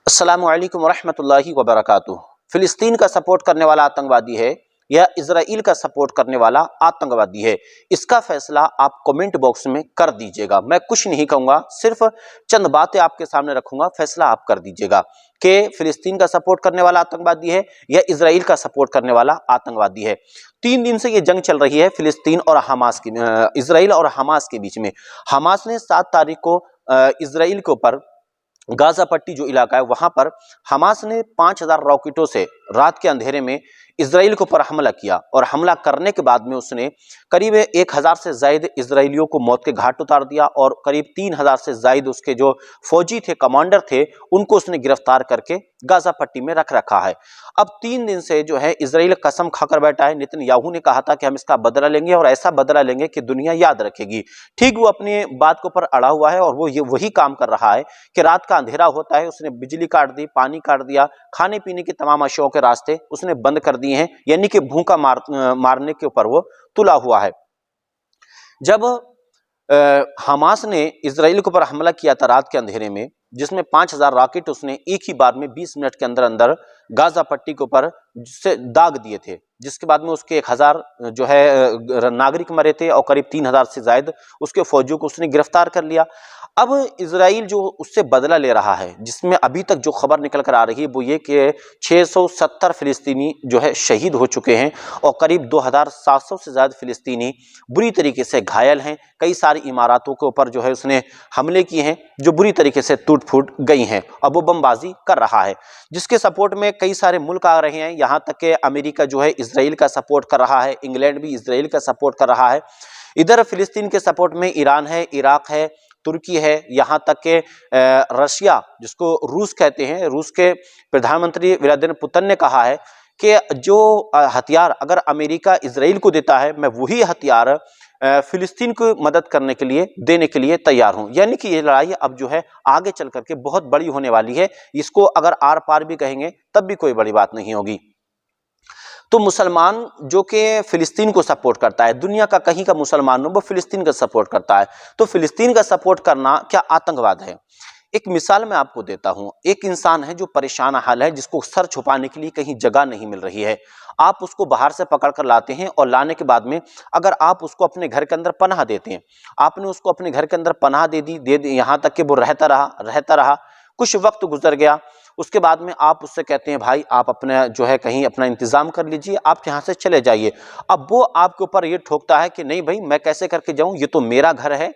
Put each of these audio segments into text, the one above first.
अस्सलामु अलैकुम वरहमतुल्लाहि वबरकातुहू। फिलिस्तीन का सपोर्ट करने वाला आतंकवादी है या इजराइल का सपोर्ट करने वाला आतंकवादी है, इसका फैसला आप कमेंट बॉक्स में कर दीजिएगा। मैं कुछ नहीं कहूंगा, सिर्फ चंद बातें आपके सामने रखूंगा, फैसला आप कर दीजिएगा कि फिलिस्तीन का सपोर्ट करने वाला आतंकवादी है या इजराइल का सपोर्ट करने वाला आतंकवादी है। 3 दिन से ये जंग चल रही है फिलिस्तीन और हमास की, इजराइल और हमास के बीच में। हमास ने 7 तारीख को इजराइल के ऊपर गाजा पट्टी जो इलाका है वहां पर हमास ने 5000 रॉकेटों से रात के अंधेरे में इजराइल के ऊपर हमला किया और हमला करने के बाद में उसने करीब 1000 से ज्यादा इजराइलियों को मौत के घाट उतार दिया और करीब 3000 से ज्यादा उसके जो फौजी थे, कमांडर थे, उनको उसने गिरफ्तार करके गाजा पट्टी में रख रखा है। अब 3 दिन से जो है इजराइल कसम खाकर बैठा है। नेतन्याहू ने कहा था कि हम इसका बदला लेंगे और ऐसा बदला लेंगे कि दुनिया याद रखेगी। ठीक वो अपनी बात के ऊपर अड़ा हुआ है और वो ये वही काम कर रहा है कि रात का अंधेरा होता है, उसने बिजली काट दी, पानी काट दिया, खाने पीने के तमाम अशियों के रास्ते उसने बंद कर दिए हैं, यानी कि भूखा मारने के ऊपर वो तुला हुआ है। जब हमास ने इजराइल के ऊपर हमला किया था रात के अंधेरे में, जिसमें 5000 रॉकेट उसने एक ही बार में 20 मिनट के अंदर अंदर गाजा पट्टी के ऊपर से दाग दिए थे, जिसके बाद में उसके 1000 जो है नागरिक मरे थे और करीब 3000 से ज्यादा उसके फौजियों को उसने गिरफ्तार कर लिया। अब इजराइल जो उससे बदला ले रहा है, जिसमें अभी तक जो खबर निकल कर आ रही है वो ये कि 670 फिलिस्तीनी जो है शहीद हो चुके हैं और करीब 2700 से ज्यादा फिलिस्तीनी बुरी तरीके से घायल हैं। कई सारी इमारतों के ऊपर जो है उसने हमले किए हैं जो बुरी तरीके से टूट फूट गई हैं। अब वो बमबाजी कर रहा है, जिसके सपोर्ट में कई सारे मुल्क आ रहे हैं। यहाँ तक कि अमेरिका जो है इजराइल का सपोर्ट कर रहा है, इंग्लैंड भी इजराइल का सपोर्ट कर रहा है। इधर फिलिस्तीन के सपोर्ट में ईरान है, इराक है, तुर्की है, यहाँ तक के रशिया जिसको रूस कहते हैं, रूस के प्रधानमंत्री व्लादिमीर पुतिन ने कहा है कि जो हथियार अगर अमेरिका इजराइल को देता है, मैं वही हथियार फिलिस्तीन को मदद करने के लिए देने के लिए तैयार हूं। यानी कि ये लड़ाई अब जो है आगे चल करके बहुत बड़ी होने वाली है। इसको अगर आर पार भी कहेंगे तब भी कोई बड़ी बात नहीं होगी। तो मुसलमान जो कि फिलिस्तीन को सपोर्ट करता है, दुनिया का कहीं का मुसलमान हो वो फिलिस्तीन का सपोर्ट करता है, तो फिलिस्तीन का सपोर्ट करना क्या आतंकवाद है? एक मिसाल मैं आपको देता हूं। एक इंसान है जो परेशान हाल है, जिसको सर छुपाने के लिए कहीं जगह नहीं मिल रही है। आप उसको बाहर से पकड़ कर लाते हैं और लाने के बाद में अगर आप उसको अपने घर के अंदर पनाह देते हैं, आपने उसको अपने घर के अंदर पनाह दे दी यहाँ तक कि वो रहता रहा, कुछ वक्त गुजर गया, उसके बाद में आप उससे कहते हैं भाई आप अपना जो है कहीं अपना इंतजाम कर लीजिए, आप यहाँ से चले जाइए। अब वो आपके ऊपर ये ठोकता है कि नहीं भाई मैं कैसे करके जाऊं, ये तो मेरा घर है,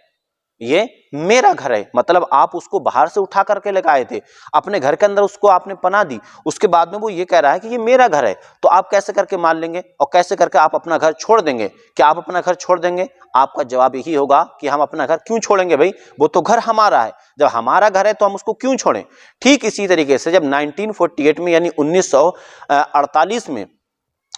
ये मेरा घर है। मतलब आप उसको बाहर से उठा करके लगाए थे, अपने घर के अंदर उसको आपने पनाह दी, उसके बाद में वो ये कह रहा है कि ये मेरा घर है, तो आप कैसे करके मान लेंगे और कैसे करके आप अपना घर छोड़ देंगे? क्या आप अपना घर छोड़ देंगे? आपका जवाब यही होगा कि हम अपना घर क्यों छोड़ेंगे भाई, वो तो घर हमारा है। जब हमारा घर है तो हम उसको क्यों छोड़ें? ठीक इसी तरीके से जब 1948 में यानी 1948 में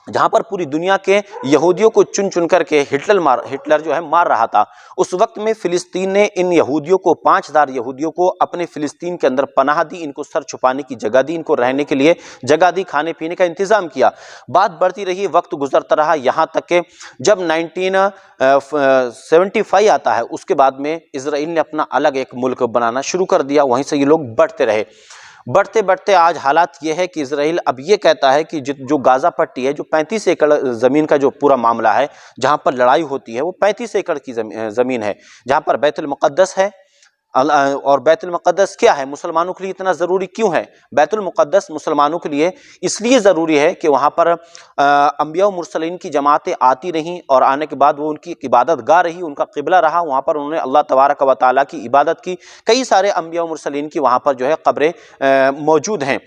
जहां पर पूरी दुनिया के यहूदियों को चुन चुन करके हिटलर जो है मार रहा था, उस वक्त में फिलिस्तीन ने इन यहूदियों को 5000 यहूदियों को अपने फिलिस्तीन के अंदर पनाह दी, इनको सर छुपाने की जगह दी, इनको रहने के लिए जगह दी, खाने पीने का इंतजाम किया। बात बढ़ती रही, वक्त गुजरता रहा, यहाँ तक के जब 1975 आता है, उसके बाद में इसराइल ने अपना अलग एक मुल्क बनाना शुरू कर दिया। वहीं से ये लोग बढ़ते रहे, बढ़ते बढ़ते आज हालात ये है कि इजराइल अब ये कहता है कि जो गाजा पट्टी है, जो 35 एकड़ ज़मीन का जो पूरा मामला है, जहाँ पर लड़ाई होती है, वो 35 एकड़ की ज़मीन है, जहाँ पर बैतुल मुक़द्दस है। और बैतुल मुक़द्दस क्या है, मुसलमानों के लिए इतना ज़रूरी क्यों है? बैतुल मुक़द्दस मुसलमानों के लिए इसलिए ज़रूरी है कि वहाँ पर अंबिया और मुरसलीन की जमातें आती रहीं और आने के बाद वो उनकी इबादत गाह रही, उनका क़िबला रहा, वहाँ पर उन्होंने अल्लाह तबारक व तआला की इबादत की। कई सारे अंबिया और मुरसलीन की वहाँ पर जो है क़ब्रें मौजूद हैं।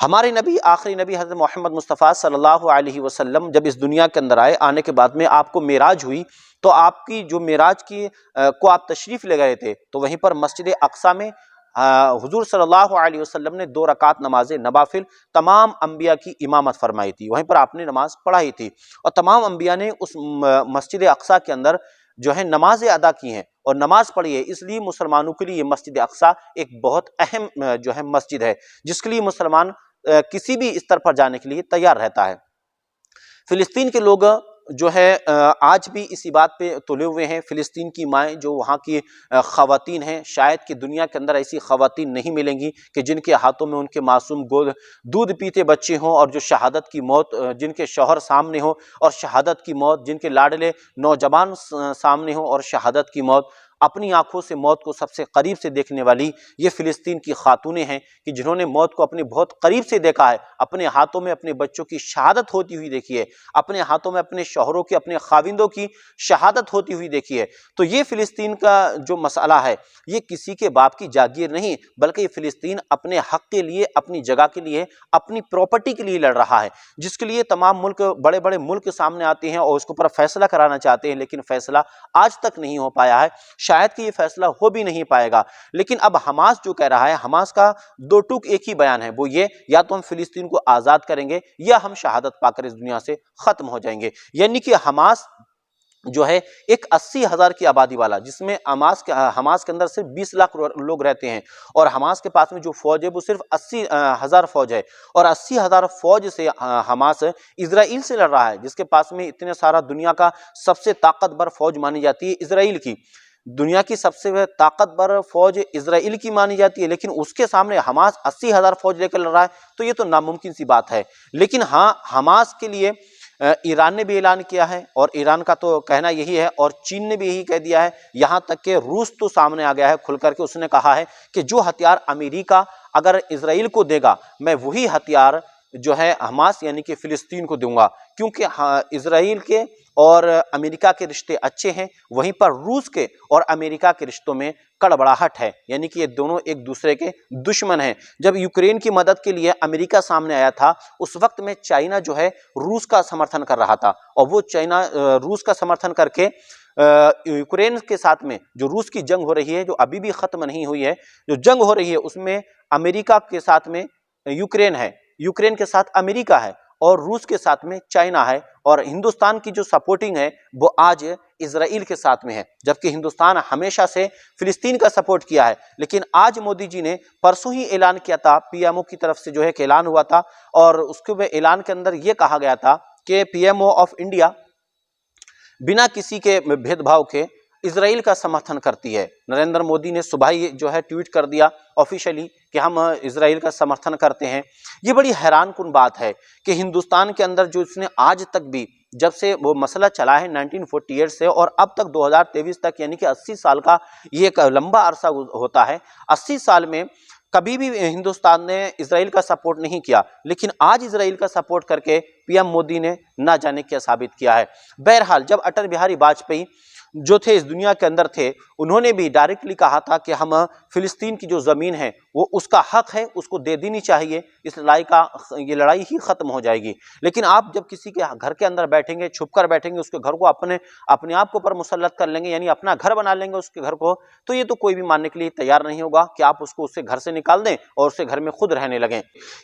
हमारे नबी, आखिरी नबी हज़रत मोहम्मद मुस्तफ़ा सल्लल्लाहु अलैहि वसल्लम जब इस दुनिया के अंदर आए, आने के बाद में आपको मेराज हुई, तो आपकी जो मेराज की को आप तशरीफ़ ले गए थे, तो वहीं पर मस्जिद अक्सा में हुजूर सल्लल्लाहु अलैहि वसल्लम ने 2 रकात नमाज नवाफिल तमाम अंबिया की इमामत फरमाई थी, वहीं पर आपने नमाज पढ़ाई थी और तमाम अंबिया ने उस मस्जिद अक्सा के अंदर जो है नमाजें अदा की हैं और नमाज पढ़ी है। इसलिए मुसलमानों के लिए ये मस्जिद अक्सा एक बहुत अहम जो है मस्जिद है, जिसके लिए मुसलमान किसी भी स्तर पर जाने के लिए तैयार रहता है। फिलिस्तीन के लोग जो है आज भी इसी बात पे तुले हुए हैं। फ़िलिस्तीन की माएँ जो वहाँ की ख़वातीन हैं, शायद कि दुनिया के अंदर ऐसी ख़वातीन नहीं मिलेंगी कि जिनके हाथों में उनके मासूम दूध पीते बच्चे हों और जो शहादत की मौत, जिनके शौहर सामने हो और शहादत की मौत, जिनके लाडले नौजवान सामने हो और शहादत की मौत, अपनी आंखों से मौत को सबसे करीब से देखने वाली ये फ़िलिस्तीन की खातूनें हैं कि जिन्होंने मौत को अपने बहुत करीब से देखा है, अपने हाथों में अपने बच्चों की शहादत होती हुई देखी है, अपने हाथों में अपने शौहरों की, अपने खाविंदों की शहादत होती हुई देखी है। तो ये फ़िलिस्तीन का जो मसला है, ये किसी के बाप की जागीर नहीं, बल्कि ये फ़िलिस्तीन अपने हक के लिए, अपनी जगह के लिए, अपनी प्रॉपर्टी के लिए लड़ रहा है, जिसके लिए तमाम मुल्क, बड़े बड़े मुल्क सामने आते हैं और उसके ऊपर फैसला कराना चाहते हैं, लेकिन फैसला आज तक नहीं हो पाया है। शायद कि ये फैसला हो भी नहीं पाएगा। लेकिन अब हमास जो कह रहा है, हमास का दो टूक एक ही बयान है, वो ये, या तो हम फिलिस्तीन को आज़ाद करेंगे या हम शहादत पाकर इस दुनिया से ख़त्म हो जाएंगे। यानी कि हमास जो है एक 80,000 की आबादी वाला, जिसमें हमास के अंदर सिर्फ 20 लाख लोग रहते हैं और हमास के पास में जो फौज है वो सिर्फ 80,000 फौज है और 80,000 फौज से हमास इजराइल से लड़ रहा है, जिसके पास में इतने सारा दुनिया का सबसे ताकतवर फौज मानी जाती है इजराइल की। दुनिया की सबसे ताकतवर फौज इजराइल की मानी जाती है, लेकिन उसके सामने हमास 80,000 फौज लेकर लड़ रहा है, तो ये तो नामुमकिन सी बात है। लेकिन हाँ, हमास के लिए ईरान ने भी ऐलान किया है और ईरान का तो कहना यही है और चीन ने भी यही कह दिया है, यहाँ तक कि रूस तो सामने आ गया है खुल करके, उसने कहा है कि जो हथियार अमेरिका अगर इजराइल को देगा, मैं वही हथियार जो है हमास यानी कि फिलिस्तीन को दूंगा, क्योंकि इजराइल के और अमेरिका के रिश्ते अच्छे हैं, वहीं पर रूस के और अमेरिका के रिश्तों में कड़बड़ाहट है, यानी कि ये दोनों एक दूसरे के दुश्मन हैं। जब यूक्रेन की मदद के लिए अमेरिका सामने आया था, उस वक्त में चाइना जो है रूस का समर्थन कर रहा था और वो चाइना रूस का समर्थन करके यूक्रेन के साथ में जो रूस की जंग हो रही है, जो अभी भी खत्म नहीं हुई है, जो जंग हो रही है उसमें अमेरिका के साथ में यूक्रेन है, यूक्रेन के साथ अमेरिका है और रूस के साथ में चाइना है और हिंदुस्तान की जो सपोर्टिंग है वो आज इजराइल के साथ में है, जबकि हिंदुस्तान हमेशा से फिलिस्तीन का सपोर्ट किया है। लेकिन आज मोदी जी ने परसों ही ऐलान किया था, पीएमओ की तरफ से जो है कि ऐलान हुआ था और उसके ऐलान के अंदर ये कहा गया था कि पीएमओ ऑफ इंडिया बिना किसी के भेदभाव के इजराइल का समर्थन करती है। नरेंद्र मोदी ने सुबह ही जो है ट्वीट कर दिया ऑफिशियली कि हम इजराइल का समर्थन करते हैं। ये बड़ी हैरानकुन बात है कि हिंदुस्तान के अंदर जो इसने आज तक भी, जब से वो मसला चला है 1948 से और अब तक 2023 तक, यानी कि 80 साल का ये एक लंबा अरसा होता है, 80 साल में कभी भी हिंदुस्तान ने इजराइल का सपोर्ट नहीं किया, लेकिन आज इजराइल का सपोर्ट करके पीएम मोदी ने ना जाने क्या साबित किया है। बहरहाल, जब अटल बिहारी वाजपेयी जो थे इस दुनिया के अंदर थे, उन्होंने भी डायरेक्टली कहा था कि हम फिलिस्तीन की जो ज़मीन है वो उसका हक है, उसको दे देनी चाहिए, इस ये लड़ाई ही ख़त्म हो जाएगी। लेकिन आप जब किसी के घर के अंदर बैठेंगे, छुप कर बैठेंगे, उसके घर को अपने आप के ऊपर मुसल्लत कर लेंगे, यानी अपना घर बना लेंगे उसके घर को, तो ये तो कोई भी मानने के लिए तैयार नहीं होगा कि आप उसको उससे घर से निकाल दें और उससे घर में खुद रहने लगें।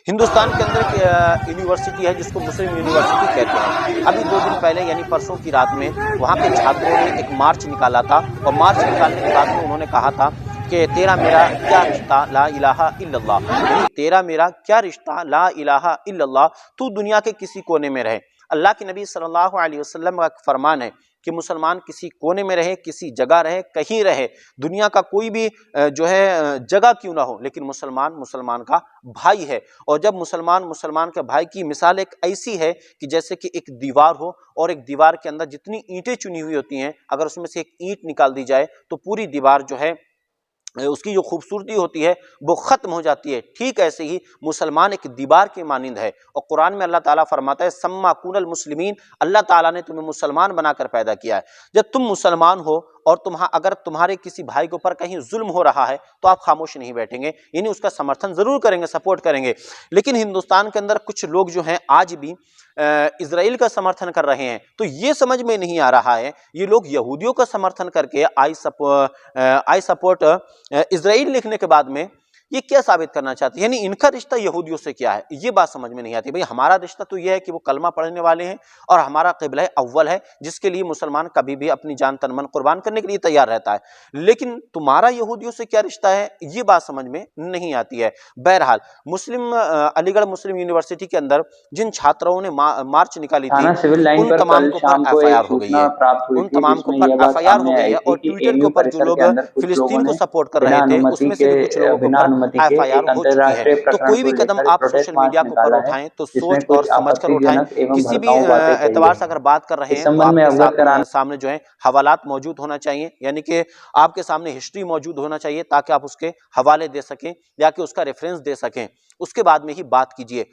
हिंदुस्तान के अंदर एक यूनिवर्सिटी है जिसको मुस्लिम यूनिवर्सिटी कहते हैं। अभी 2 दिन पहले यानी परसों की रात में वहाँ के छात्रों ने एक मार्च निकाला था और मार्च निकालने के बाद में उन्होंने कहा था कि तेरा मेरा क्या रिश्ता ला इलाहा इल्लल्लाह, यानी तेरा मेरा क्या रिश्ता ला इलाहा इल्लल्लाह, तू दुनिया के किसी कोने में रहे। अल्लाह के नबी सल्लल्लाहु अलैहि वसल्लम का फरमान है कि मुसलमान किसी कोने में रहे, किसी जगह रहे, कहीं रहे, दुनिया का कोई भी जो है जगह क्यों ना हो, लेकिन मुसलमान मुसलमान का भाई है। और जब मुसलमान मुसलमान के भाई की मिसाल एक ऐसी है कि जैसे कि एक दीवार हो और एक दीवार के अंदर जितनी ईंटें चुनी हुई होती हैं, अगर उसमें से एक ईंट निकाल दी जाए तो पूरी दीवार जो है उसकी जो खूबसूरती होती है वो ख़त्म हो जाती है। ठीक ऐसे ही मुसलमान एक दीवार के मानिंद है और कुरान में अल्लाह ताला फरमाता है सम्मा कुनल मुस्लिमीन, अल्लाह ताला ने तुम्हें मुसलमान बनाकर पैदा किया है। जब तुम मुसलमान हो और अगर तुम्हारे किसी भाई के ऊपर कहीं जुल्म हो रहा है तो आप खामोश नहीं बैठेंगे, यानी उसका समर्थन ज़रूर करेंगे, सपोर्ट करेंगे। लेकिन हिंदुस्तान के अंदर कुछ लोग जो हैं आज भी इजराइल का समर्थन कर रहे हैं, तो ये समझ में नहीं आ रहा है, ये लोग यहूदियों का समर्थन करके आई सपोर्ट इजराइल लिखने के बाद में ये क्या साबित करना चाहते हैं, यानी इनका रिश्ता यहूदियों से क्या है, ये बात समझ में नहीं आती। भाई हमारा रिश्ता तो ये है कि वो कलमा पढ़ने वाले हैं और हमारा क़िबला अव्वल है, जिसके लिए मुसलमान कभी भी अपनी जान तन मन कुर्बान करने के लिए तैयार रहता है। लेकिन तुम्हारा यहूदियों से क्या रिश्ता है, ये बात समझ में नहीं आती है। बहरहाल अलीगढ़ मुस्लिम यूनिवर्सिटी के अंदर जिन छात्राओं ने मार्च निकाली थी, सिविल लाइन उन पर तमाम कल के शाम ऊपर को एक एफआईआर हो गई सूचना है। प्राप्त हुई उन थी तमाम के जिसमें ऊपर यह बात एफआईआर हो सामने गई आई है थी और कि ट्विटर के एमयू ऊपर जो परिसर के लोग अंदर कुछ लोगों फिलिस्तीन को ने सपोर्ट कर बिना रहे थे, अनुमति उसमें से के भी कुछ लोगों के बिना ऊपर अनुमति के एफआईआर एक हो चुकी है। अंतर्राष्ट्रीय तो प्रकरण कोई को भी कदम लेकर एक आप प्रोटेस्ट सोशल मार्च मीडिया के ऊपर निकाला है, उठाएं तो जिसमें सोच और कुछ समझ कर उठाएं। आपत्तिजनक एवं किसी भी भड़काऊ बातें कही एतबार गई से हैं। अगर बात कर रहे इस हैं तो संबंध में आपके अवगत कराना सामने जो है हवालात मौजूद होना चाहिए, यानी कि आपके सामने हिस्ट्री मौजूद होना चाहिए ताकि आप उसके हवाले दे सकें या कि उसका रेफरेंस दे सकें, उसके बाद में ही बात कीजिए।